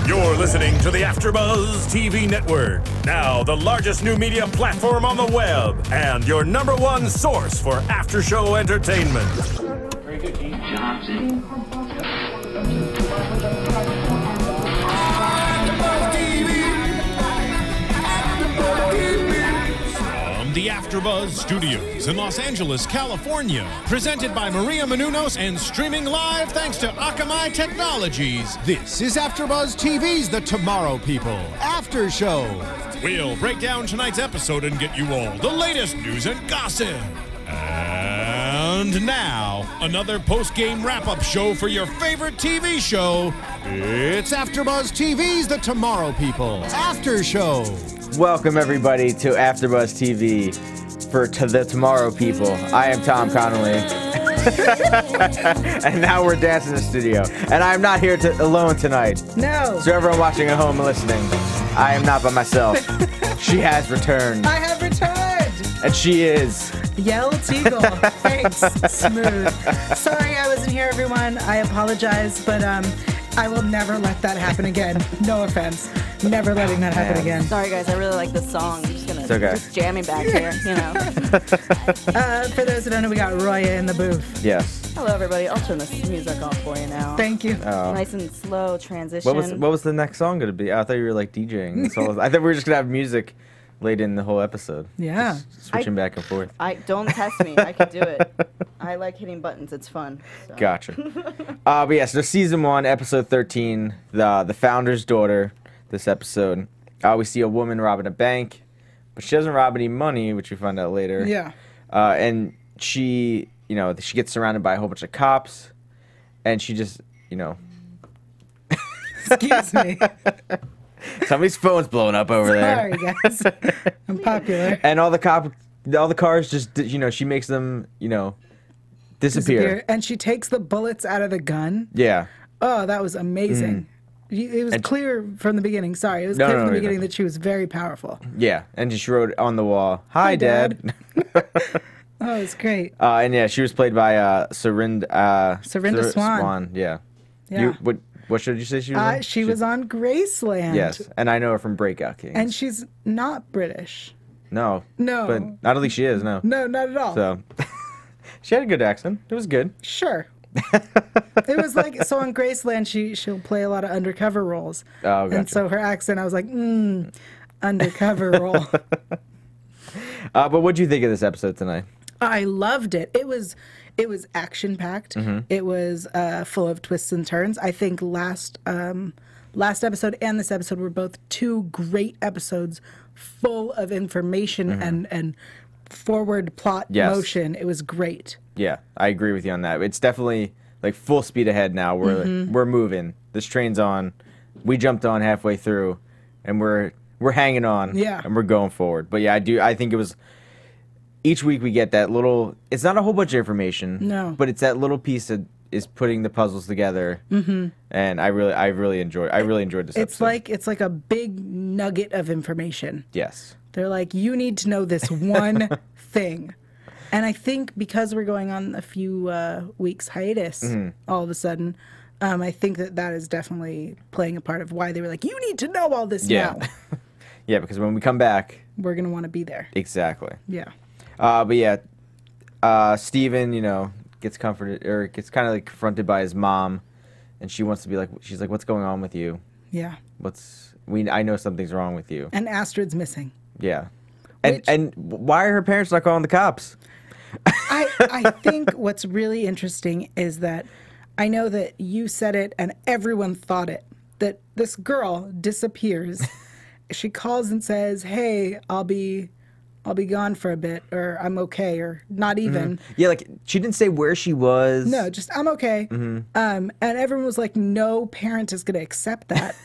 You're listening to the AfterBuzz TV network, now the largest new media platform on the web, and your #1 source for after-show entertainment. Very good, Keith Johnson. The AfterBuzz Studios in Los Angeles, California. Presented by Maria Menounos and streaming live thanks to Akamai Technologies. This is AfterBuzz TV's The Tomorrow People After Show. We'll break down tonight's episode and get you all the latest news and gossip. And now, another post-game wrap-up show for your favorite TV show. It's AfterBuzz TV's The Tomorrow People After Show. Welcome everybody to AfterBuzz TV to the Tomorrow People. I am Tom Connolly, and now we're dancing in the studio. And I am not here alone tonight. No. So everyone watching at home and listening, I am not by myself. She has returned. I have returned. And she is Yael Tygiel. Thanks. Smooth. Sorry I wasn't here, everyone. I apologize, but I will never let that happen again. No offense. Never letting that happen again. Sorry, guys. I really like this song. I'm just gonna just jamming back here, you know. For those who don't know, we got Roya in the booth. Yes. Hello, everybody. I'll turn this music off for you now. Thank you. Nice and slow transition. What was the next song going to be? I thought you were like DJing. I thought we were just going to have music late in the whole episode. Yeah. Just switching back and forth. Don't test me. I can do it. I like hitting buttons. It's fun. So. Gotcha. But yes, so season 1, episode 13, the founder's daughter. This episode, we see a woman robbing a bank, but she doesn't rob any money, which we find out later. Yeah. And she, she gets surrounded by a whole bunch of cops, and she just, Excuse me. Somebody's phone's blowing up over there. Sorry, guys. I'm popular. And all the cars just, she makes them, disappear. And she takes the bullets out of the gun. Yeah. Oh, that was amazing. It was clear from the beginning. Sorry, it was clear from the beginning that she was very powerful. Yeah, and she wrote on the wall, "Hi, Dad." Oh, it was great. And yeah, she was played by Serinda Swan. Yeah. Yeah. What should you say she was on? She was on Graceland. Yes, and I know her from Breakout Kings. And she's not British. No. No. But I don't think she is. No. No, not at all. So she had a good accent. It was good. Sure. It was like, so on Graceland, she'll play a lot of undercover roles. Oh, gotcha. And so her accent, I was like, undercover role. But what'd you think of this episode tonight? I loved it. It was action packed. Mm-hmm. It was full of twists and turns. I think last episode and this episode were both two great episodes, full of information and forward plot motion. It was great. Yeah, I agree with you on that. It's definitely like full speed ahead now. We're moving. This train's on. We jumped on halfway through, and we're hanging on. Yeah, and we're going forward. But yeah, I think it was. Each week we get that little. It's not a whole bunch of information. No, but it's that little piece that is putting the puzzles together. Mm-hmm. And I really enjoyed this episode. It's like a big nugget of information. Yes. They're like, you need to know this one thing. And I think because we're going on a few weeks hiatus all of a sudden, I think that is definitely playing a part of why they were like, you need to know all this now. Yeah, because when we come back, we're going to want to be there. Exactly. Yeah. But yeah, Steven, gets comforted or gets kind of like confronted by his mom, and she's like, what's going on with you? Yeah. I know something's wrong with you. And Astrid's missing. Yeah. And why are her parents not calling the cops? I think what's really interesting is that I know that you said it and everyone thought it, that this girl disappears. She calls and says, hey, I'll be gone for a bit, or I'm okay, or not even. Yeah, like she didn't say where she was. No, just I'm okay. And everyone was like, no parent is going to accept that.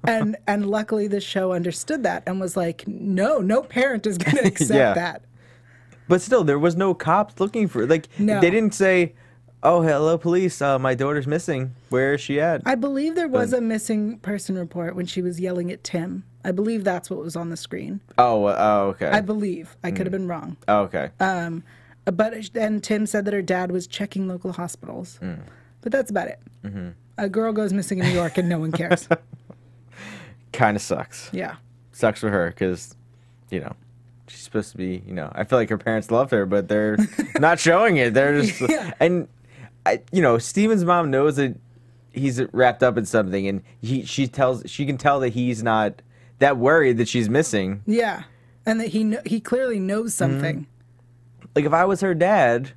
and luckily the show understood that and was like, no parent is going to accept that. But still, there was no cops looking for they didn't say, oh, hello, police, my daughter's missing. Where is she at? I believe there was a missing person report when she was yelling at Tim. I believe that's what was on the screen. Oh, okay. I believe. I could have been wrong. Oh, okay. But then Tim said that her dad was checking local hospitals. But that's about it. A girl goes missing in New York and no one cares. Kind of sucks. Yeah. Sucks for her because, you know, she's supposed to be, you know, I feel like her parents loved her, but they're not showing it. They're just, and, you know, Steven's mom knows that he's wrapped up in something, and she can tell that he's not that worried that she's missing. Yeah. And that he clearly knows something. Like, if I was her dad,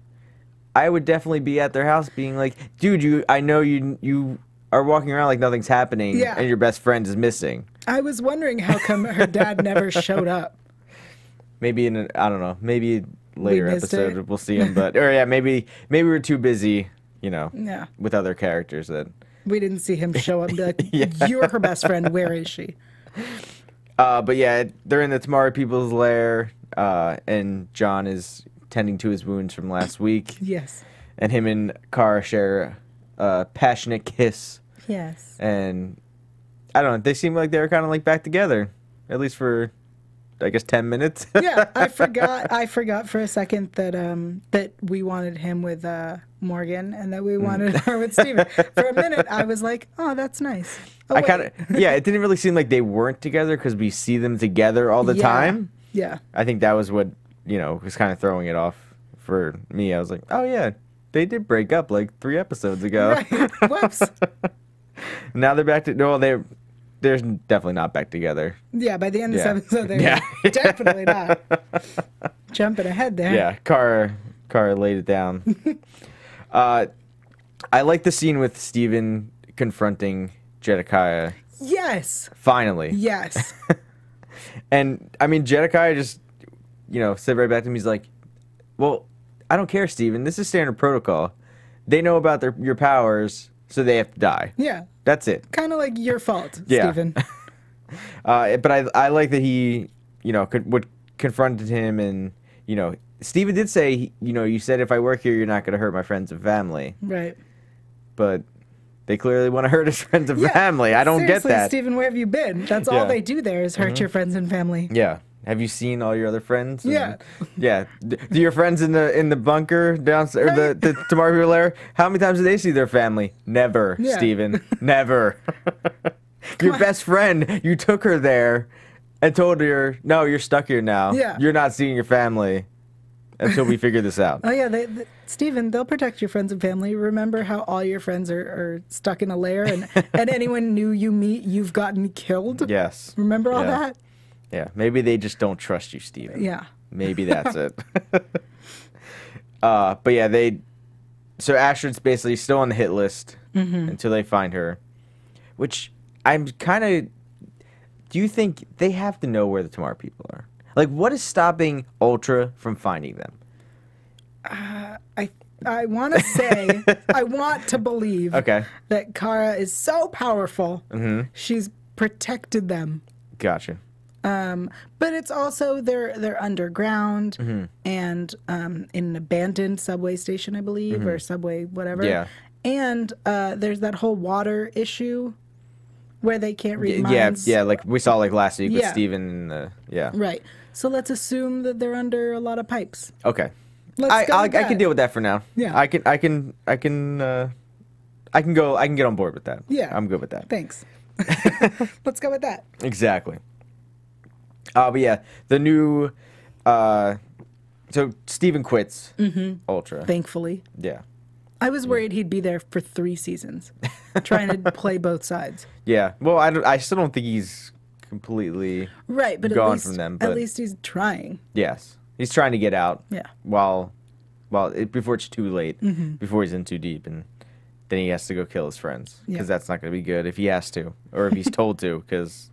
I would definitely be at their house being like, dude, I know you are walking around like nothing's happening, and your best friend is missing. I was wondering how come her dad never showed up. Maybe I don't know, maybe later episode we'll see him, but maybe we're too busy, you know, with other characters that we didn't see him show up and be like, you're her best friend, where is she? But yeah, they're in the Tamari people's lair, and John is tending to his wounds from last week. Yes. And him and Cara share a passionate kiss. Yes. And I don't know, they seem like they were kind of like back together, at least for, I guess, 10 minutes. Yeah, I forgot for a second that that we wanted him with Morgan and that we wanted her with Steven. For a minute, I was like, oh, that's nice. Oh, it didn't really seem like they weren't together because we see them together all the time. Yeah. I think that was what, you know, was kind of throwing it off for me. I was like, oh, yeah, they did break up like 3 episodes ago. Right. Whoops. Now they're back to, they're definitely not back together. Yeah, by the end of this episode, they're definitely not. Jumping ahead there. Yeah, Cara laid it down. I like the scene with Steven confronting Jedediah. Yes. Finally. Yes. And, I mean, Jedediah just, you know, said right back to him, he's like, well, I don't care, Steven. This is standard protocol. They know about your powers, so they have to die. Yeah. That's it. Kind of like your fault, Steven. But I like that he, you know, confronted him, and, you know, Steven did say, you know, you said if I work here, you're not going to hurt my friends and family. Right. But they clearly want to hurt his friends and family. I don't get that. Steven, where have you been? That's all they do there is hurt your friends and family. Yeah. Have you seen all your other friends? Yeah. Yeah. Do your friends in the bunker downstairs, or the Tamari lair? How many times do they see their family? Never, Steven. Never. Your best friend, you took her there and told her, no, you're stuck here now. Yeah. You're not seeing your family until we figure this out. Oh, yeah. Steven, they'll protect your friends and family. Remember how all your friends are stuck in a lair and anyone new you meet, you've gotten killed? Yes. Remember all that? Yeah, maybe they just don't trust you, Steven. Yeah. Maybe that's it. But yeah, so Astrid's basically still on the hit list until they find her, which I'm kind of, do you think they have to know where the Tamari people are? Like, what is stopping Ultra from finding them? I want to say, I want to believe that Cara is so powerful, she's protected them. Gotcha. But it's also they're underground and in an abandoned subway station, I believe, or subway whatever. Yeah. And there's that whole water issue where they can't read minds. Yeah, like we saw like last week with Steven and Right. So let's assume that they're under a lot of pipes. Okay. I can deal with that for now. Yeah. I can get on board with that. Yeah. I'm good with that. Thanks. Let's go with that. Exactly. But yeah, the new so Steven quits Ultra. Thankfully. Yeah. I was worried he'd be there for 3 seasons, trying to play both sides. Yeah. Well, I still don't think he's completely but gone at least, from them. But at least he's trying. Yes. He's trying to get out. Yeah. Before it's too late, before he's in too deep, and then he has to go kill his friends, because that's not going to be good if he has to, or if he's told to, because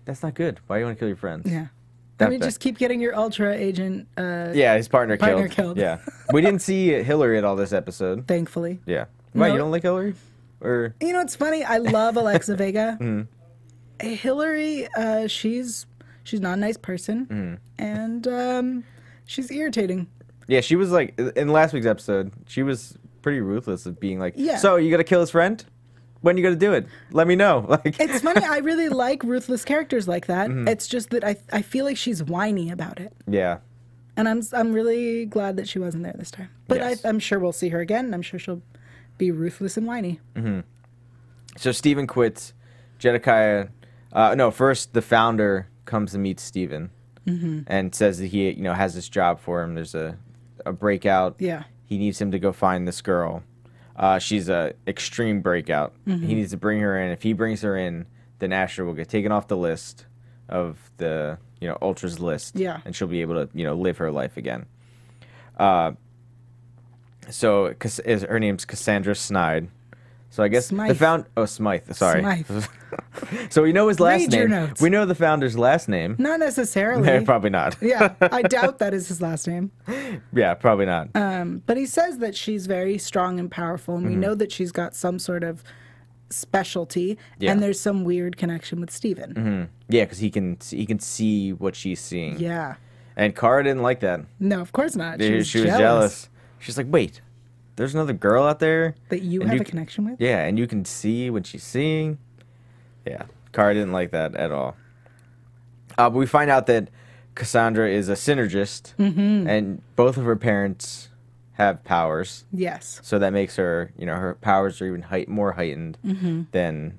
that's not good. Why do you want to kill your friends? Yeah. Just keep getting your Ultra agent. His partner killed. Yeah. We didn't see Hillary at all this episode. Thankfully. Yeah. Why, you don't like Hillary? Or you know, it's funny. I love Alexa Vega. Hillary, she's not a nice person, and she's irritating. Yeah, she was like, in last week's episode, she was pretty ruthless of being like, so you gotta kill his friend? When you gonna do it? Let me know. Like, it's funny, I really like ruthless characters like that. It's just that I feel like she's whiny about it. Yeah. And I'm really glad that she wasn't there this time. But I'm sure we'll see her again, and I'm sure she'll be ruthless and whiny. So Steven quits Jedediah, no, first the founder comes to meet Steven and says that he, has this job for him. There's a breakout. Yeah. He needs him to go find this girl. She's a extreme breakout. He needs to bring her in. If he brings her in, then Astrid will get taken off the list of the, Ultra's list. Yeah. And she'll be able to, live her life again. So her name's Cassandra Snide. So I guess Smythe. Smythe. Sorry. Smythe. So we know his last Read name. your notes. We know the founder's last name. Not necessarily. Probably not. Yeah, I doubt that is his last name. Yeah, probably not. But he says that she's very strong and powerful, and we know that she's got some sort of specialty, Yeah. and there's some weird connection with Steven. Yeah, because he can see what she's seeing. Yeah. And Cara didn't like that. No, of course not. She was jealous. She's like, wait, there's another girl out there That you and have a connection with? Yeah, and you can see what she's seeing. Yeah, Cara didn't like that at all. But we find out that Cassandra is a synergist, and both of her parents have powers. Yes. So that makes her, her powers are even more heightened than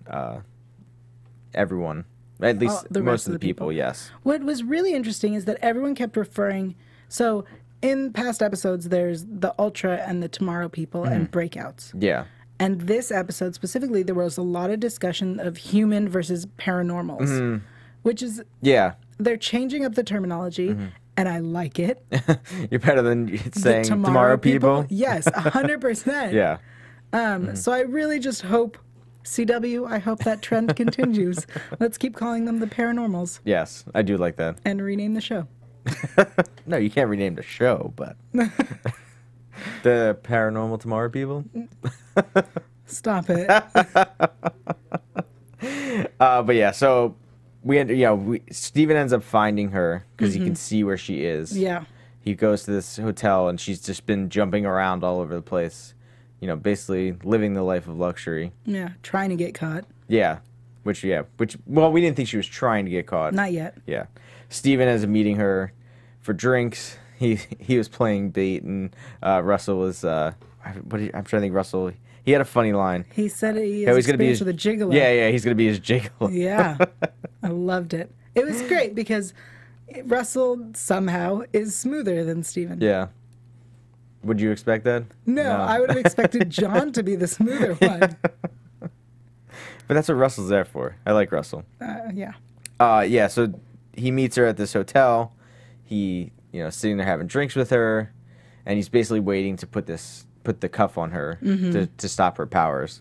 everyone. At least the most rest of the people, yes. What was really interesting is that everyone kept referring. So in past episodes, there's the Ultra and the Tomorrow People and breakouts. Yeah. And this episode specifically, there was a lot of discussion of human versus paranormals, which is Yeah. they're changing up the terminology, and I like it. You're better than saying The tomorrow people. Yes, 100%. Yeah. So I really just hope, CW, I hope that trend continues. Let's keep calling them the paranormals Yes, I do like that. and rename the show. No, you can't rename the show, but the paranormal tomorrow people. Stop it. But yeah, so Steven ends up finding her because he can see where she is. Yeah. He goes to this hotel and she's just been jumping around all over the place, basically living the life of luxury. Yeah. Trying to get caught. Yeah, which we didn't think she was trying to get caught. Not yet. Yeah. Steven ends up meeting her for drinks. He was playing bait, and Russell was I'm trying to think. Russell, he had a funny line. He said he Yeah, has he's gonna be experience with a gigolo. Yeah, he's gonna be his gigolo. Yeah. I loved it. It was great because Russell somehow is smoother than Steven. Yeah. Would you expect that? No, I would have expected John to be the smoother one. But that's what Russell's there for. I like Russell. Yeah. Yeah, so he meets her at this hotel. He, sitting there having drinks with her, and he's basically waiting to put the cuff on her to stop her powers.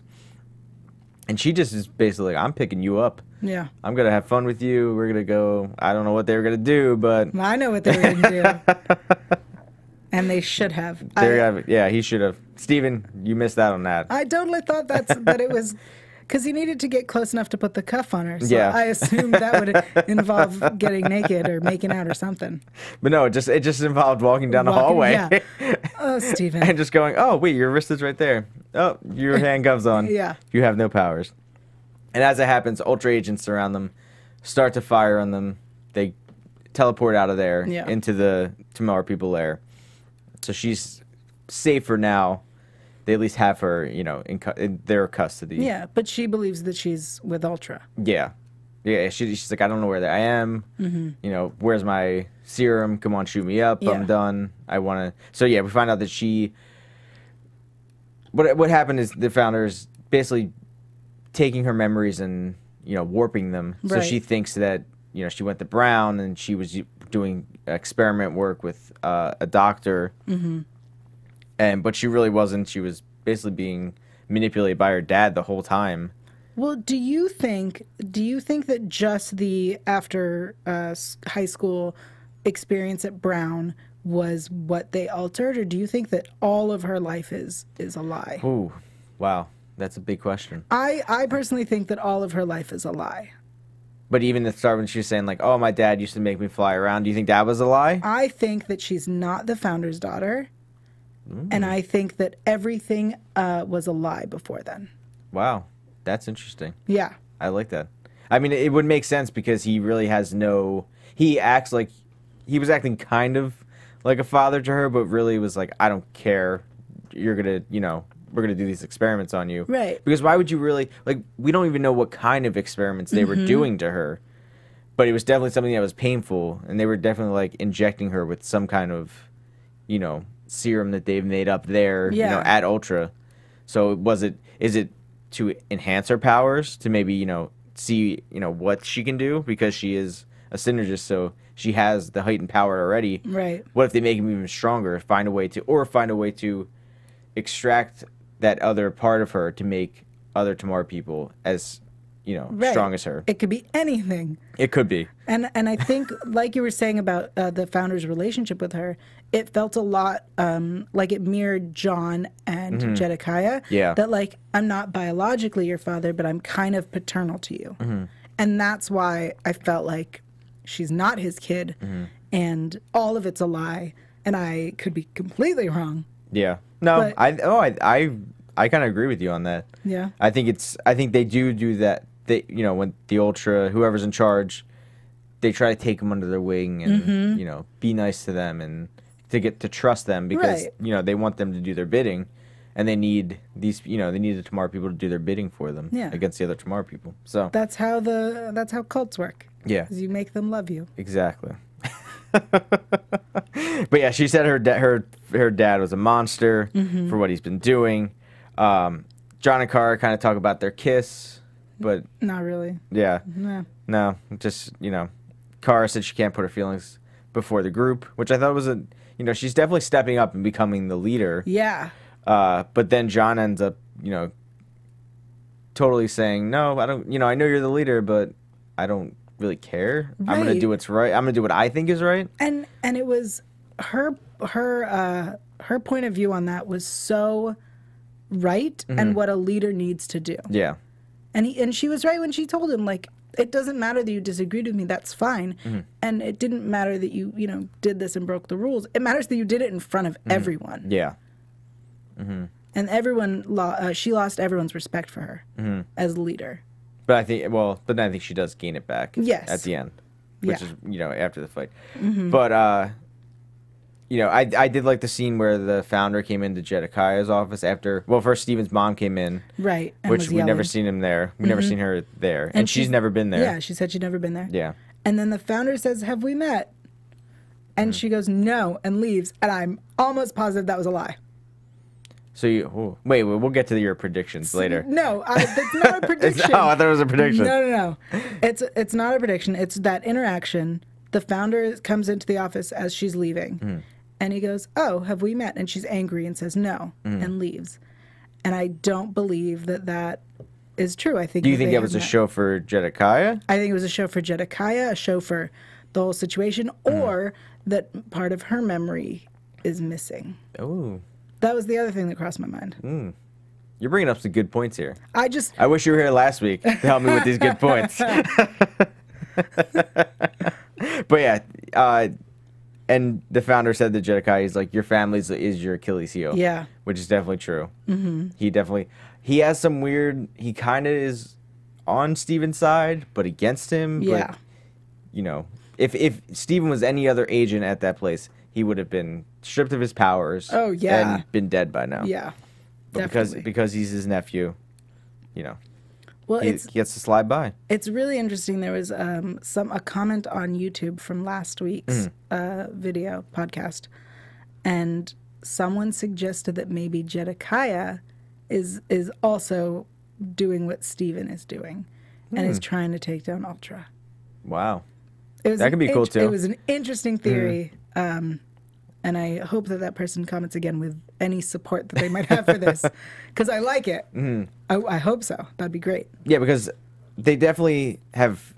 And she just is basically like, I'm picking you up. Yeah. I'm going to have fun with you. We're going to go. I don't know what they were going to do, but Well, I know what they were going to do. And they should have. yeah, he should have. Steven, you missed out on that. I totally thought that it was because he needed to get close enough to put the cuff on her. So Yeah. I assumed that would involve getting naked or making out or something. But no, it just involved walking down the hallway. Yeah. Oh, Steven. And just going, oh, wait, your wrist is right there. Oh, your handcuffs on. Yeah. You have no powers. And as it happens, Ultra agents surround them, start to fire on them. They teleport out of there into the Tomorrow People lair. So she's safe for now. They at least have her, in their custody. Yeah, but she believes that she's with Ultra. Yeah. Yeah, she's like, I don't know where I am. Where's my serum? Come on, shoot me up. Yeah. I'm done. I want to. So yeah, we find out that she. What happened is the founders basically taking her memories and warping them. So Right. she thinks that she went to Brown and she was doing experiment work with a doctor. But she really wasn't. She was basically being manipulated by her dad the whole time. Well, do you think that just the after high school experience at Brown was what they altered, or do you think that all of her life is a lie? Ooh, wow, that's a big question. I personally think that all of her life is a lie. But even at the start when she was saying like, "Oh, my dad used to make me fly around," do you think that was a lie? I think that she's not the founder's daughter, and I think that everything was a lie before then. Wow, that's interesting. Yeah. I like that. I mean, it would make sense because he really has no. He acts like he was acting kind of like a father to her, but really was like, "I don't care. You're gonna, we're gonna do these experiments on you. Right. Because why would you really like? We don't even know what kind of experiments they were doing to her, but it was definitely something that was painful, and they were definitely like injecting her with some kind of, serum that they've made up there, at Ultra. So is it to enhance her powers to maybe see what she can do because she is a synergist, so she has the heightened power already. Right. What if they make him even stronger? Find a way to extract that other part of her to make other Tomorrow people as strong as her. It could be anything. It could be. And I think, like you were saying about the founder's relationship with her, it felt a lot like it mirrored John and Jedediah. Yeah. That, like, I'm not biologically your father, but I'm kind of paternal to you. And that's why I felt like she's not his kid, and all of it's a lie. And I could be completely wrong. Yeah. No, But- I kind of agree with you on that. Yeah. I think they do that. They when the Ultra, whoever's in charge, they try to take them under their wing and be nice to them and to get to trust them because Right. they want them to do their bidding, and they need these they need the Tomorrow people to do their bidding for them against the other Tomorrow people. So That's how cults work. yeah, 'Cause you make them love you. exactly. But yeah, she said her dad was a monster for what he's been doing. John and Cara kind of talk about their kiss, but Not really. yeah, No. just Cara said she can't put her feelings before the group, which I thought was she's definitely stepping up and becoming the leader. Yeah. But then John ends up totally saying, no, I don't. I know you're the leader, but I don't really care. I'm gonna Right. do what's right. I'm gonna do what I think is right. And it was her point of view on that was so right and what a leader needs to do. Yeah. And she was right when she told him, like, it doesn't matter that you disagreed with me, that's fine. And it didn't matter that you did this and broke the rules. It matters that you did it in front of everyone. Yeah. And everyone she lost everyone's respect for her as leader. But I think she does gain it back. Yes. At the end, which Yeah. is after the fight. But I did like the scene where the founder came into Jedediah's office after. Well, first Steven's mom came in. Right. And Which was we never yelling. seen him there. We never seen her there, and she's never been there. Yeah, she said she'd never been there. Yeah. And then the founder says, "Have we met?" And she goes, "No," and leaves. And I'm almost positive that was a lie. So wait, we'll get to your predictions later. No, that's not a prediction. I thought it was a prediction. No. It's not a prediction. It's that interaction. The founder comes into the office as she's leaving, and he goes, "Oh, have we met?" And she's angry and says no and leaves. And I don't believe that is true. I think. Do you think they that was a have met. show for Jedediah? I think it was a show for Jedediah, a show for the whole situation, or that part of her memory is missing. Oh, That was the other thing that crossed my mind. you're bringing up some good points here. I wish you were here last week to help me with these good points. But yeah, and the founder said to Jedediah, he's like, your family is your Achilles heel. Yeah. Which is definitely true. He has some weird, he kind of is on Steven's side, but against him. Yeah. But, if Steven was any other agent at that place, he would have been stripped of his powers. Oh, yeah. And been dead by now. Yeah. But Definitely. because he's his nephew, Well, he gets to slide by. it's really interesting. There was a comment on YouTube from last week's video podcast, and someone suggested that maybe Jedediah is also doing what Steven is doing, and is trying to take down Ultra. Wow. It was That could be cool, too. It was an interesting theory, and I hope that person comments again with any support that they might have for this, because I like it. I hope so. That'd be great. Yeah, because they definitely have,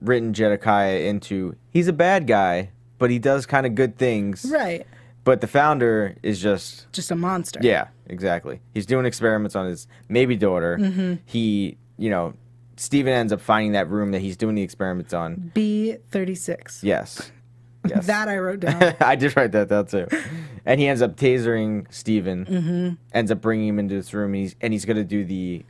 written Jedediah into, he's a bad guy, but he does kind of good things. Right. But the founder is just Just a monster. yeah, exactly. He's doing experiments on his maybe daughter. He, Steven ends up finding that room that he's doing the experiments on. B36. Yes. Yes. That I wrote down. I did write that down too. And he ends up tasering Steven, ends up bringing him into this room, and he's going to do the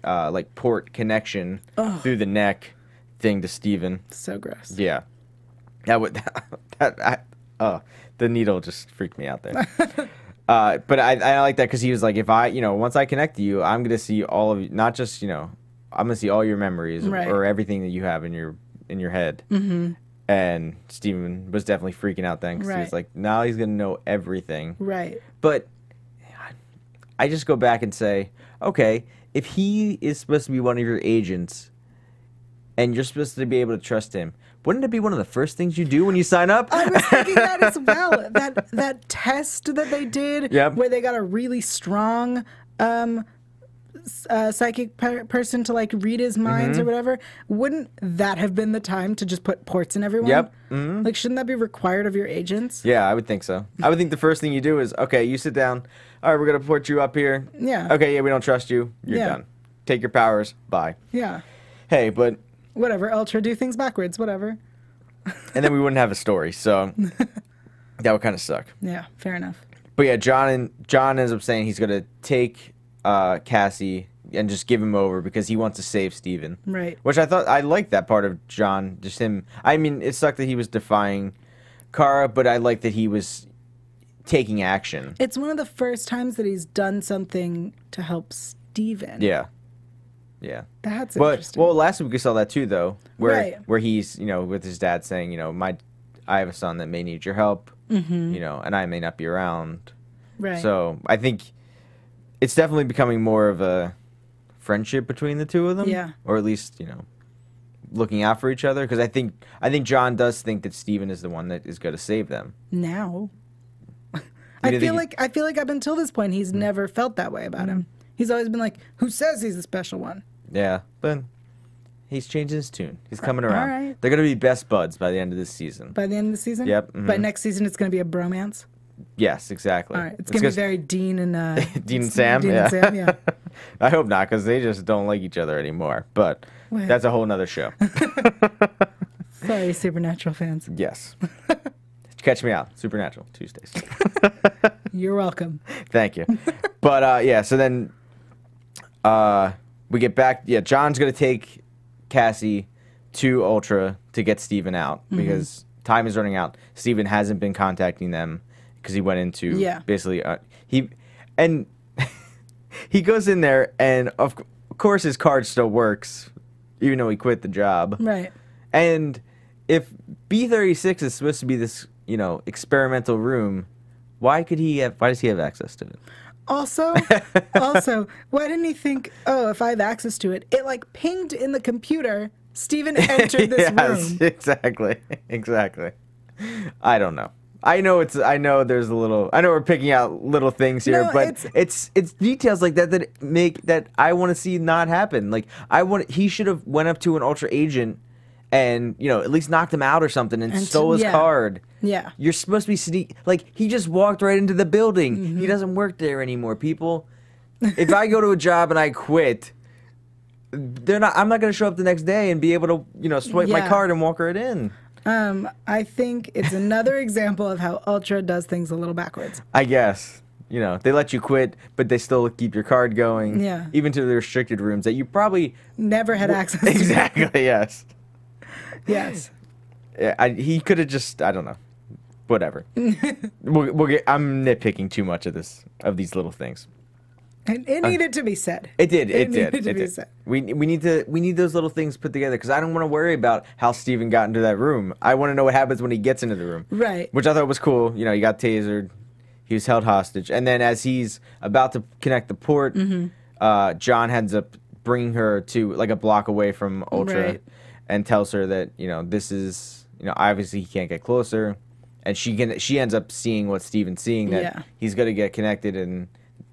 port connection through the neck thing to Steven. So gross. Yeah. The needle just freaked me out there. But I like that because he was like, if I, once I connect to you, I'm gonna see all of you, not just, I'm gonna see all your memories or everything that you have in your head. Mm-hmm. And Steven was definitely freaking out then because he was like, now he's gonna know everything. Right. But I just go back and say, okay, if he is supposed to be one of your agents, and you're supposed to be able to trust him, wouldn't it be one of the first things you do when you sign up? I was thinking that as well. That test that they did, where they got a really strong psychic person to like read his minds or whatever. Wouldn't that have been the time to just put ports in everyone? Yep. Mm-hmm. Like, shouldn't that be required of your agents? Yeah, I would think so. I would think the first thing you do is, okay, you sit down. All right, we're gonna port you up here. Yeah. Okay, yeah, we don't trust you. You're done. Take your powers. Bye. Yeah. Hey, but. Whatever, Ultra, do things backwards, whatever. And then we wouldn't have a story, so that would kind of suck. Yeah, fair enough. But yeah, John ends up saying he's going to take Cassie and just give him over because he wants to save Steven. Right. Which I liked that part of John, just him. I mean, it sucked that he was defying Cara, but I like that he was taking action. It's one of the first times that he's done something to help Steven. Yeah. Yeah. That's interesting. Well, last week we saw that too, though, where he's, with his dad saying, I have a son that may need your help, and I may not be around. Right. So I think it's definitely becoming more of a friendship between the two of them. Yeah. Or at least, looking out for each other. Because I think John does think that Steven is the one that is going to save them. Now. I feel like up until this point, he's never felt that way about him. He's always been like, who says he's the special one? Yeah, but he's changing his tune. He's coming around. All right. They're going to be best buds by the end of this season. By the end of the season? Yep. Mm-hmm. By next season, it's going to be a bromance? Yes, exactly. All right. It's going to be very Dean and... Dean and Sam? Dean and Sam, yeah. I hope not, because they just don't like each other anymore. But that's a whole nother show. Sorry, Supernatural fans. Yes. Catch me out. Supernatural, Tuesdays. You're welcome. Thank you. But, so then... we get back. Yeah, John's gonna take Cassie to Ultra to get Steven out because time is running out. Steven hasn't been contacting them because he went into basically he goes in there and of course his card still works even though he quit the job. Right. And if B36 is supposed to be this experimental room, why does he have access to it? Also, why didn't he think, if I have access to it, it like pinged in the computer, Steven entered this room. Exactly. I don't know. I know we're picking out little things here, but it's details like that that I want to see not happen. Like he should have went up to an Ultra agent and at least knocked him out or something and stole his card. Yeah. You're supposed to be he just walked right into the building. Mm-hmm. He doesn't work there anymore, people. If I go to a job and I quit, I'm not going to show up the next day and be able to, swipe my card and walk right in. I think it's another example of how Ultra does things a little backwards. I guess. They let you quit, but they still keep your card going. Yeah. Even to the restricted rooms that you probably never had access to. Exactly, yes. Yes. Yeah, he could have just, I don't know. Whatever. I'm nitpicking too much of these little things. It needed to be said. It did. It needed to be said. We need those little things put together because I don't want to worry about how Steven got into that room. I want to know what happens when he gets into the room. Right. Which I thought was cool. He got tasered. He was held hostage. And then as he's about to connect the port, John ends up bringing her to like a block away from Ultra and tells her that, this is, obviously he can't get closer. And she ends up seeing what Steven's seeing, that he's going to get connected and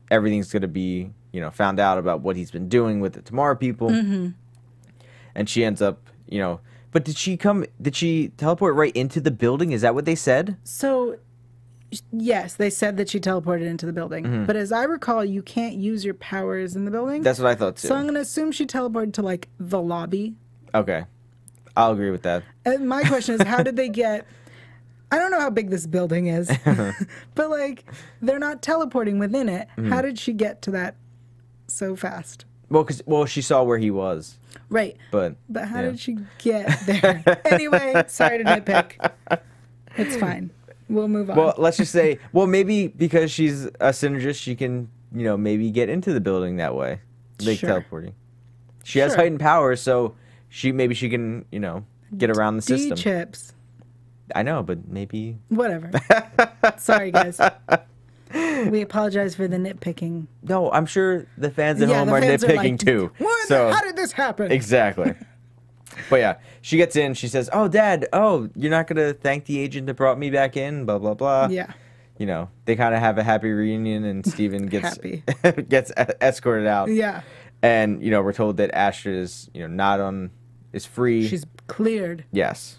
everything's going to be, found out about what he's been doing with the Tomorrow people. Mm-hmm. And she ends up, but did she teleport right into the building? Is that what they said? So, yes, they said that she teleported into the building. Mm-hmm. But as I recall, you can't use your powers in the building. That's what I thought too. So I'm going to assume she teleported to like the lobby. Okay. I'll agree with that. And my question is, how did they get... I don't know how big this building is, but like they're not teleporting within it. Mm-hmm. How did she get to that so fast? Well, she saw where he was. Right. But how did she get there? Anyway, sorry to nitpick. It's fine. We'll move on. Well, let's just say, maybe because she's a synergist, she can, maybe get into the building that way. Like Sure. teleporting. She has Sure. heightened powers, so maybe she can, get around the system. D-chips. I know, but maybe. Whatever. Sorry, guys. We apologize for the nitpicking. No, I'm sure the fans at Yeah, home the are fans are nitpicking like, too. How did this happen? Exactly. But yeah, she gets in. She says, "Oh, Dad, you're not gonna thank the agent that brought me back in." Blah blah blah. Yeah. They kind of have a happy reunion, and Steven gets Happy. gets escorted out. Yeah. And we're told that Astrid is is free. She's cleared. Yes.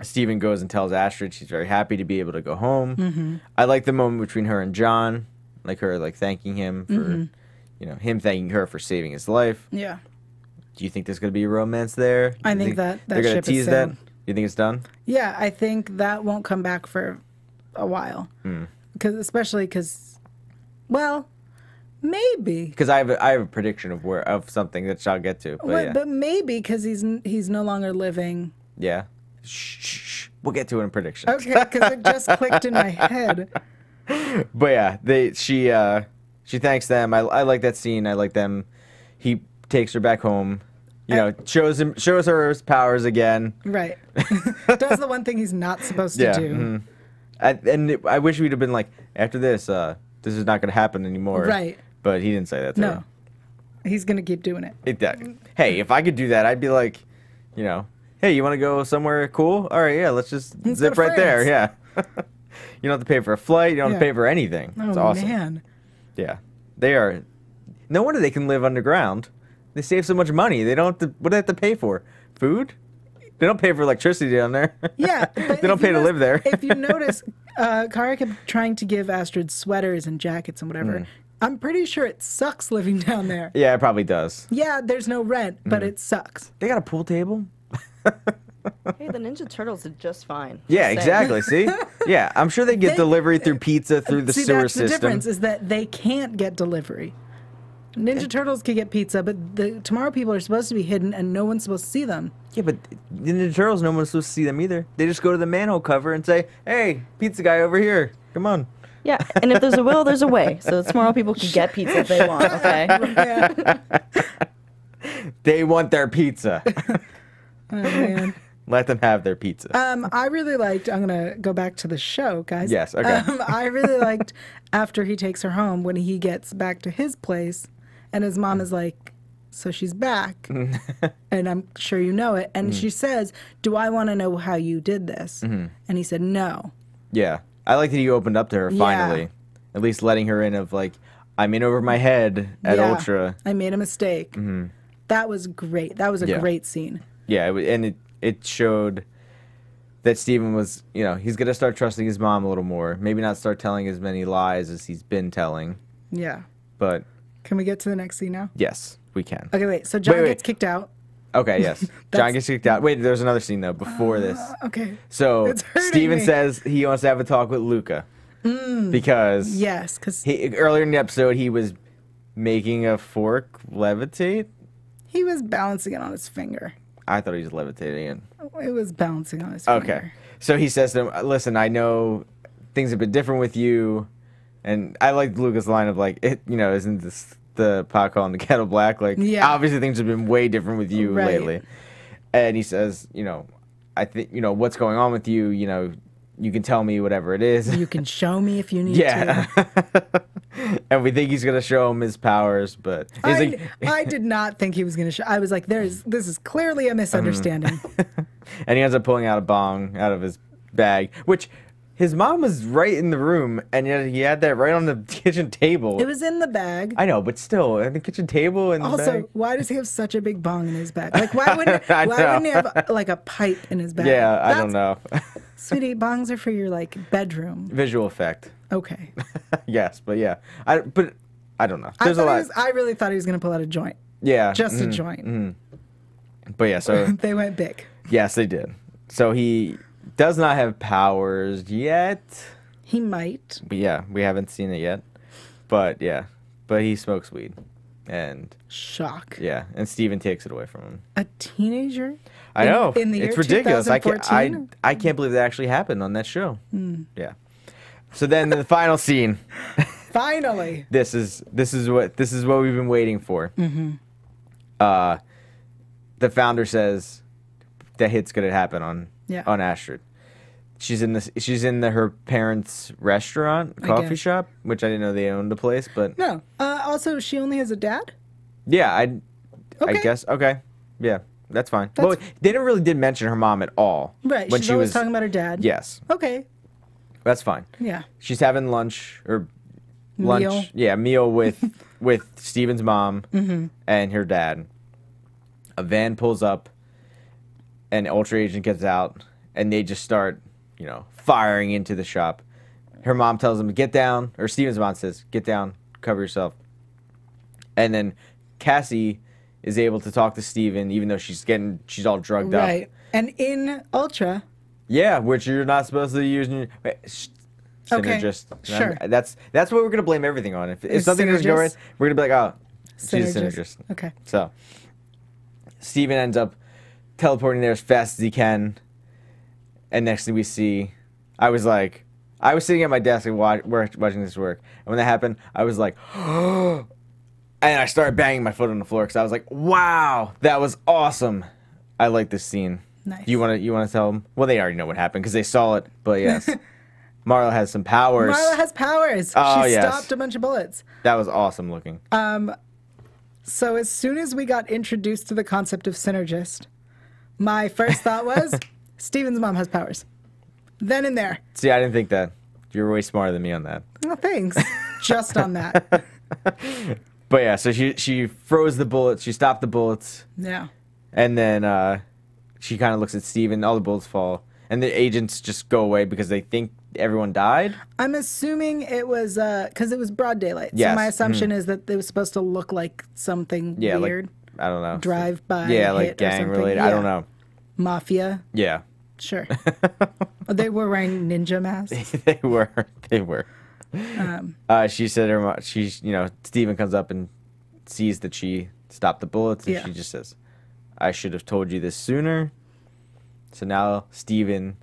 Steven goes and tells Astrid she's very happy to be able to go home. Mm-hmm. I like the moment between her and John, like her thanking him for, him thanking her for saving his life. Yeah. Do you think there's going to be a romance there? I think that they're going ship to is tease that. sailed. You think it's done? Yeah, I think that won't come back for a while. Especially because, well, maybe. Because I have a prediction of something that I'll get to. But yeah. But maybe because he's no longer living. Yeah. Shh. We'll get to it in predictions. Okay, because it just clicked in my head. But yeah, she thanks them. I like that scene. I like them. He takes her back home. Shows her his powers again. Right. Does the one thing he's not supposed to do. I wish we'd have been like, after this is not going to happen anymore. Right. But he didn't say that to her. No. He's going to keep doing it. Hey, if I could do that, I'd be like, hey, you want to go somewhere cool? All right, yeah, let's just Let's zip go to right there. France. Yeah. You don't have to pay for a flight. You don't have to Yeah. pay for anything. It's Oh, awesome. man. Yeah. They are. No wonder they can live underground. They save so much money. They don't have to. What do they have to pay for? Food? They don't pay for electricity down there. Yeah. But They don't pay to live there. If you notice, Cara kept trying to give Astrid sweaters and jackets and whatever. I'm pretty sure it sucks living down there. Yeah, it probably does. Yeah, there's no rent, but it sucks. They got a pool table? Hey, the Ninja Turtles did just fine. Yeah, Just saying. exactly. See? Yeah, I'm sure they get They- delivery through pizza through the See, sewer that's system. the difference is that they can't get delivery. Ninja Turtles can get pizza, but the Tomorrow People are supposed to be hidden and no one's supposed to see them. Yeah, but the Ninja Turtles, no one's supposed to see them either. They just go to the manhole cover and say, "Hey, pizza guy over here, come on." Yeah, and if there's a will, there's a way. So tomorrow people can get pizza if they want, okay? Yeah. They want their pizza. Oh, man. Let them have their pizza. I really liked, I'm going to go back to the show, guys. Yes, okay. I really liked after he takes her home when he gets back to his place and his mom is like, so she's back. And I'm sure you know it. And she says, do I want to know how you did this? And he said, no. Yeah. I like that you opened up to her finally. Yeah. At least letting her in of like, I'm in over my head at Yeah, Ultra. I made a mistake. That was great. That was a Yeah. great scene. Yeah, and it showed that Steven was, he's going to start trusting his mom a little more. Maybe not start telling as many lies as he's been telling. Yeah. But Can we get to the next scene now? yes, we can. Okay, wait. So John Wait. gets kicked out. Okay, yes. John gets kicked out. Wait, there's another scene though before this. Okay. So It's hurting Steven me. says he wants to have a talk with Luca because Yes, because earlier in the episode he was making a fork levitate. he was balancing it on his finger. I thought he was levitating it. It was balancing on his finger. Okay, so he says to him, "Listen, I know things have been different with you," and I like Luca's line of like, isn't this the pot calling the kettle black? Like, Yeah. obviously things have been way different with you Right. lately. And he says, I think, what's going on with you, you can tell me whatever it is. You can show me if you need Yeah. And we think he's going to show him his powers, but he's I did not think he was going to show. I was like, this is clearly a misunderstanding. and he ends up pulling out a bong out of his bag, which his mom was right in the room, and yet he had that right on the kitchen table. It was in the bag. I know, but still, at the kitchen table and the Also, bag. why does he have such a big bong in his bag? Like, why wouldn't I why know. wouldn't he have like a pipe in his bag? Yeah, I don't know. Sweetie, bongs are for your like bedroom. Visual effect. Okay. Yes, but yeah. I don't know. I There's a lot. really thought he was going to pull out a joint. Yeah. Just a joint. But yeah, so They went big. yes, they did. So he does not have powers yet. He might. But yeah, we haven't seen it yet. But yeah, but he smokes weed. And Shock. yeah, and Steven takes it away from him. A teenager? I know. In the year it's ridiculous. I can't. I can't believe that actually happened on that show. Yeah. So then the final scene. Finally. This is what we've been waiting for. The founder says the hit's gonna happen on Astrid. She's in her parents' restaurant, coffee shop, which I didn't know they owned the place, but No. Also, she only has a dad? yeah, I Okay. guess yeah, that's fine. Well, they never really did mention her mom at all. Right. When She's she always was talking about her dad. yes, Okay. that's fine. Yeah. She's having lunch Meal. meal with Steven's mom and her dad. A van pulls up, and Ultra Agent gets out, and they just start, firing into the shop. Her mom tells him to get down, or Steven's mom says, "Get down, cover yourself." And then Cassie is able to talk to Steven, even though she's all drugged up. Right. And in Ultra. Yeah, which you're not supposed to use. Okay, Synergist. sure. That's what we're gonna blame everything on. If something doesn't go Synergist? right, we're gonna be like, oh, she's a Synergist. synergist. Okay. So Steven ends up teleporting there as fast as he can, and next thing we see, I was sitting at my desk and watching this work, and when that happened, I was like, and I started banging my foot on the floor because I was like, wow, that was awesome. I like this scene. Nice. You want to tell them? Well, they already know what happened because they saw it. But yes, Marla has some powers. Marla has powers. Oh, she yes. stopped a bunch of bullets. That was awesome looking. So as soon as we got introduced to the concept of synergist, my first thought was, Steven's mom has powers. Then and there. See, I didn't think that. You're way smarter than me on that. Oh, thanks. Just on that. But yeah, so she froze the bullets. She stopped the bullets. Yeah. And then she kind of looks at Steven. All the bullets fall. And the agents just go away because they think everyone died. I'm assuming it was because it was broad daylight. Yes. So my assumption is that it was supposed to look like something weird. Like, I don't know. Drive-by Yeah, like hit or gang something. related. Yeah. I don't know. Mafia. Yeah. Sure. They were wearing ninja masks. They were. She said Steven comes up and sees that she stopped the bullets, and she just says, "I should have told you this sooner." So now Steven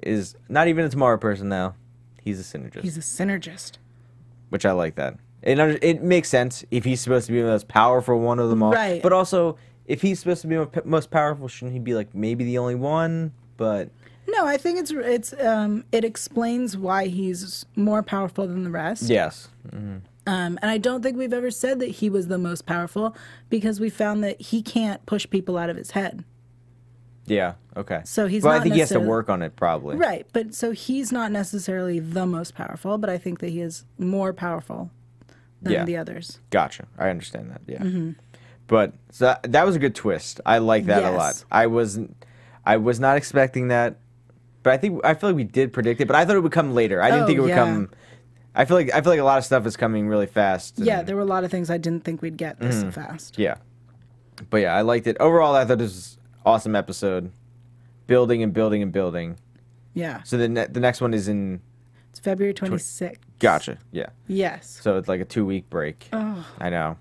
is not even a tomorrow person now. He's a synergist. He's a synergist. Which I like that. It makes sense if he's supposed to be the most powerful one of them all. Right. But also, if he's supposed to be the most powerful, shouldn't he be like maybe the only one? But No, I think it explains why he's more powerful than the rest. yes. And I don't think we've ever said that he was the most powerful because we found that he can't push people out of his head. Yeah. Okay. So he's Well, not I think he has to necessarily- work on it probably. Right, but so he's not necessarily the most powerful, but I think that he is more powerful than the others. Gotcha. I understand that. Yeah. But so that was a good twist. I like that a lot. Yes. I was not expecting that, but I feel like we did predict it. But I thought it would come later. I didn't think it would come. I feel like a lot of stuff is coming really fast. Yeah, there were a lot of things I didn't think we'd get this fast. Yeah. But yeah, I liked it overall. I thought this was an awesome episode, building and building and building. Yeah. So the next one is in. It's February 26th. Gotcha. Yeah. Yes. So it's like a 2-week break. Oh. I know.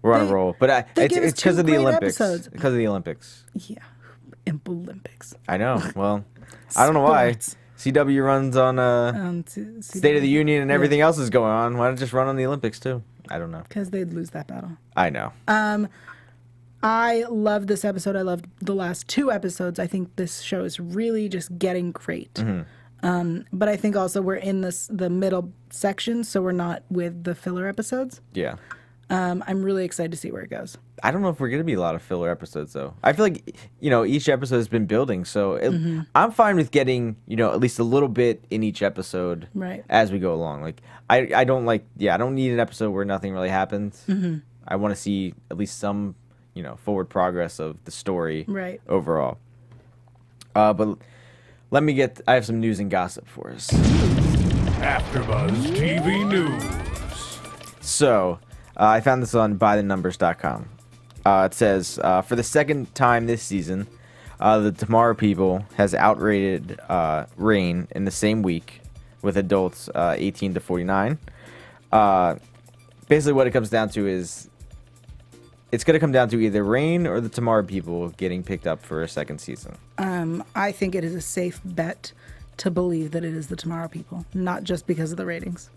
We're on a roll, but they it's gave us because two of the great Olympics. episodes. Because of the Olympics. Yeah. Olympics. I know. Well, I don't know why. Sports. CW runs on State of the Union and everything else is going on. Why not just run on the Olympics too? I don't know. Because they'd lose that battle. I know. I love this episode. I loved the last 2 episodes. I think this show is really just getting great. But I think also we're in the middle section, so we're not with the filler episodes. Yeah. I'm really excited to see where it goes. I don't know if we're going to be a lot of filler episodes, though. I feel like, each episode has been building, so I'm fine with getting, at least a little bit in each episode as we go along. Like, I don't I don't need an episode where nothing really happens. I want to see at least some, forward progress of the story overall. But I have some news and gossip for us. AfterBuzz TV News. So, I found this on ByTheNumbers.com. It says, for the second time this season, the Tomorrow People has outrated Reign in the same week with adults 18 to 49. Basically, what it comes down to is it's going to come down to either Rain or the Tomorrow People getting picked up for a second season. I think it is a safe bet to believe that it is the Tomorrow People, not just because of the ratings.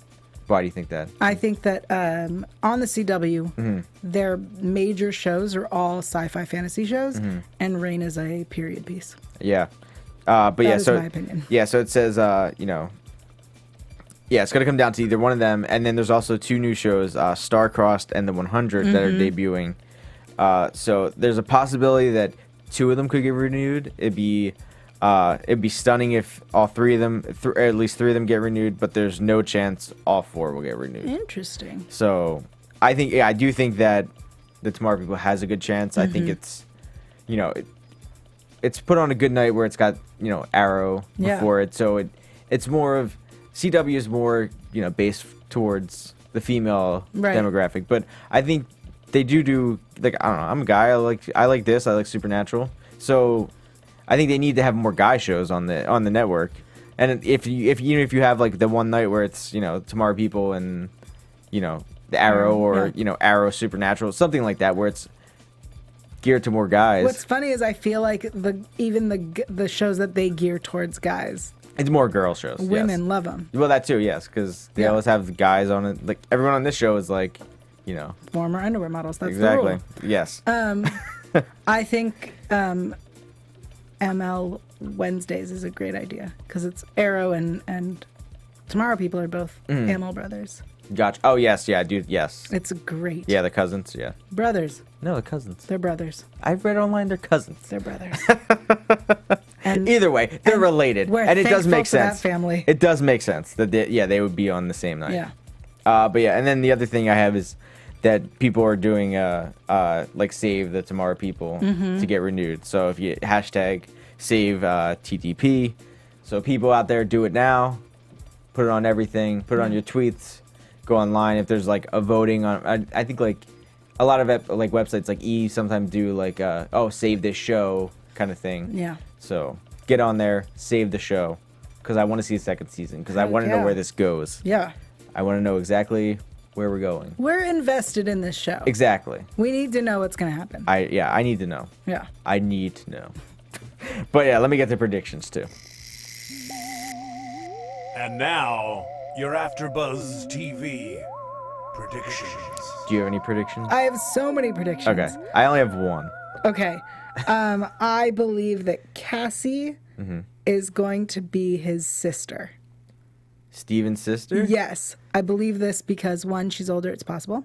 Why do you think that? I think that on the CW, their major shows are all sci-fi fantasy shows, and Rain is a period piece. Yeah. But That yeah, is so my opinion. Yeah, so it says yeah, it's going to come down to either one of them, and then there's also 2 new shows, Star-Crossed and The 100, that are debuting. So there's a possibility that 2 of them could get renewed. It'd be stunning if all 3 of them, or at least 3 of them, get renewed, but there's no chance all 4 will get renewed. Interesting. So I do think that the Tomorrow People has a good chance. I think it's, it's put on a good night where it's got, Arrow before it, so it's more of, CW is more, based towards the female demographic, but I think they do like, I don't know, I'm a guy, I like this, I like Supernatural, so I think they need to have more guy shows on the network. And if you have like the one night where it's Tomorrow People and the Arrow or Arrow Supernatural, something like that, where it's geared to more guys. What's funny is I feel like even the shows that they gear towards guys, it's more girl shows. women love them. Well, that too, yes, because they always have the guys on it. Like everyone on this show is like, Former underwear models. That's exactly. the rule. Yes. I think ML Wednesdays is a great idea because it's Arrow and Tomorrow People are both Amel brothers. Gotcha. Oh yes, yeah, dude, yes. It's great. Yeah, the cousins. Yeah. Brothers. No, the cousins. They're brothers. I've read online they're cousins. They're brothers. And either way, they're related, we're and it does thankful make for that sense. family. It does make sense that they would be on the same night. Yeah. But yeah, and then the other thing I have is that people are doing like save the Tomorrow People to get renewed. So if you hashtag save TTP, so people out there do it now, put it on everything, put it on your tweets, go online. If there's like a voting on, I think like a lot of like websites like E sometimes do like save this show kind of thing. Yeah. So get on there, save the show, because I want to see a second season, because I want to know where this goes. Yeah. I want to know exactly where we're going. We're invested in this show. Exactly. We need to know what's going to happen. I need to know. Yeah. I need to know. But yeah, let me get the predictions too. And now, your AfterBuzz TV predictions. Do you have any predictions? I have so many predictions. Okay. I only have one. Okay. I believe that Cassie is going to be his sister. Steven's sister? Yes. I believe this because, 1, she's older, it's possible.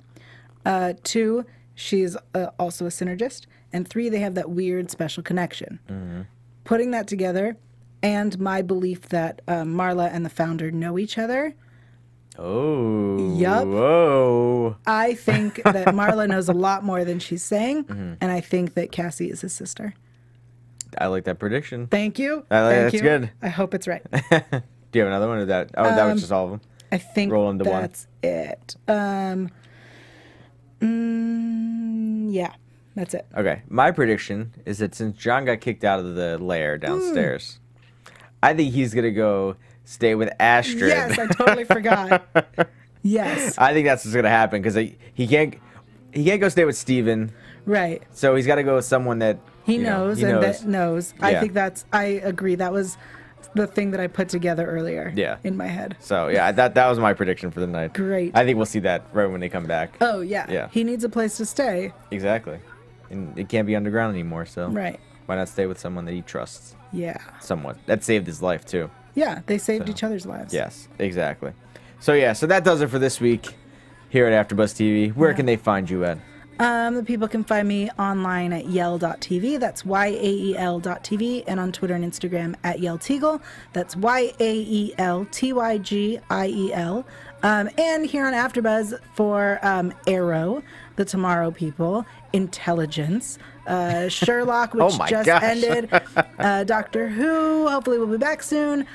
2, she's also a synergist. And 3, they have that weird special connection. Putting that together, and my belief that Marla and the founder know each other. Oh. Yup. Whoa. I think that Marla knows a lot more than she's saying, and I think that Cassie is his sister. I like that prediction. Thank you. That's Thank you. good. I hope it's right. Do you have another one or that? Oh, that was just all of them. I think Roll into one. that's it. Yeah, that's it. Okay. My prediction is that since John got kicked out of the lair downstairs, I think he's going to go stay with Astrid. Yes, I totally forgot. Yes. I think that's what's going to happen because he can't go stay with Steven. Right. So he's got to go with someone that He knows and that knows. I Yeah. think I agree. That was the thing that I put together earlier in my head. So yeah, that was my prediction for the night. Great. I think we'll see that right when they come back. Oh, yeah. Yeah. He needs a place to stay. Exactly. And it can't be underground anymore, so Right. why not stay with someone that he trusts Yeah. somewhat? That saved his life too. Yeah, they saved each other's lives. Yes, exactly. So yeah, so that does it for this week here at AfterBuzz TV. Where can they find you at? The people can find me online at yael.tv. That's yael.tv. And on Twitter and Instagram at Yael Tygiel. That's YaelTygiel. And here on AfterBuzz for Arrow, The Tomorrow People, Intelligence, Sherlock, which just ended, Doctor Who, hopefully we'll be back soon,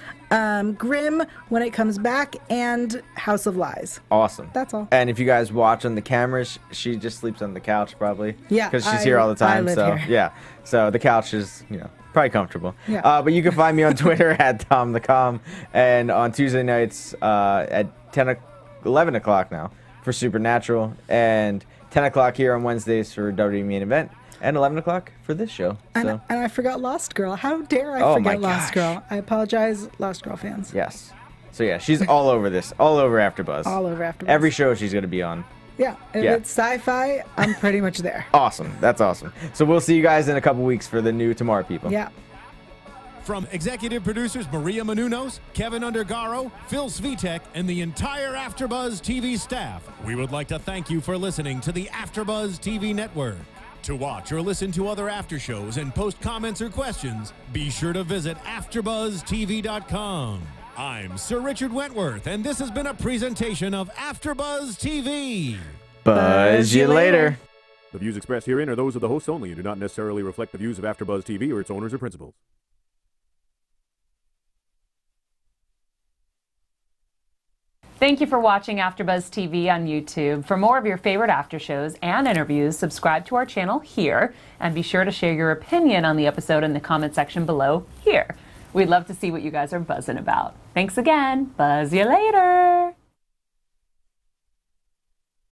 Grimm when it comes back, and House of Lies. Awesome. That's all. And if you guys watch on the cameras, she just sleeps on the couch probably. Yeah, because she's here all the time. I live so here. yeah, so the couch is probably comfortable. Yeah. But you can find me on Twitter at TomTheCom, and on Tuesday nights at 11 o'clock now for Supernatural, and 10 o'clock here on Wednesdays for WWE Main Event, and 11 o'clock for this show. And I forgot Lost Girl. How dare I Oh my forget Lost gosh. Girl? I apologize, Lost Girl fans. Yes. So yeah, she's all over this, all over AfterBuzz. All over AfterBuzz. Every show she's going to be on. Yeah, if Yeah. it's sci-fi, I'm pretty much there. Awesome. That's awesome. So we'll see you guys in a couple weeks for the new Tomorrow People. Yeah. From executive producers Maria Menounos, Kevin Undergaro, Phil Svitek, and the entire AfterBuzz TV staff, we would like to thank you for listening to the AfterBuzz TV network. To watch or listen to other after shows and post comments or questions, be sure to visit AfterBuzzTV.com. I'm Sir Richard Wentworth, and this has been a presentation of AfterBuzz TV. Buzz you later. The views expressed herein are those of the hosts only and do not necessarily reflect the views of AfterBuzz TV or its owners or principals. Thank you for watching AfterBuzz TV on YouTube. For more of your favorite after shows and interviews, subscribe to our channel here, and be sure to share your opinion on the episode in the comment section below here. We'd love to see what you guys are buzzing about. Thanks again. Buzz you later.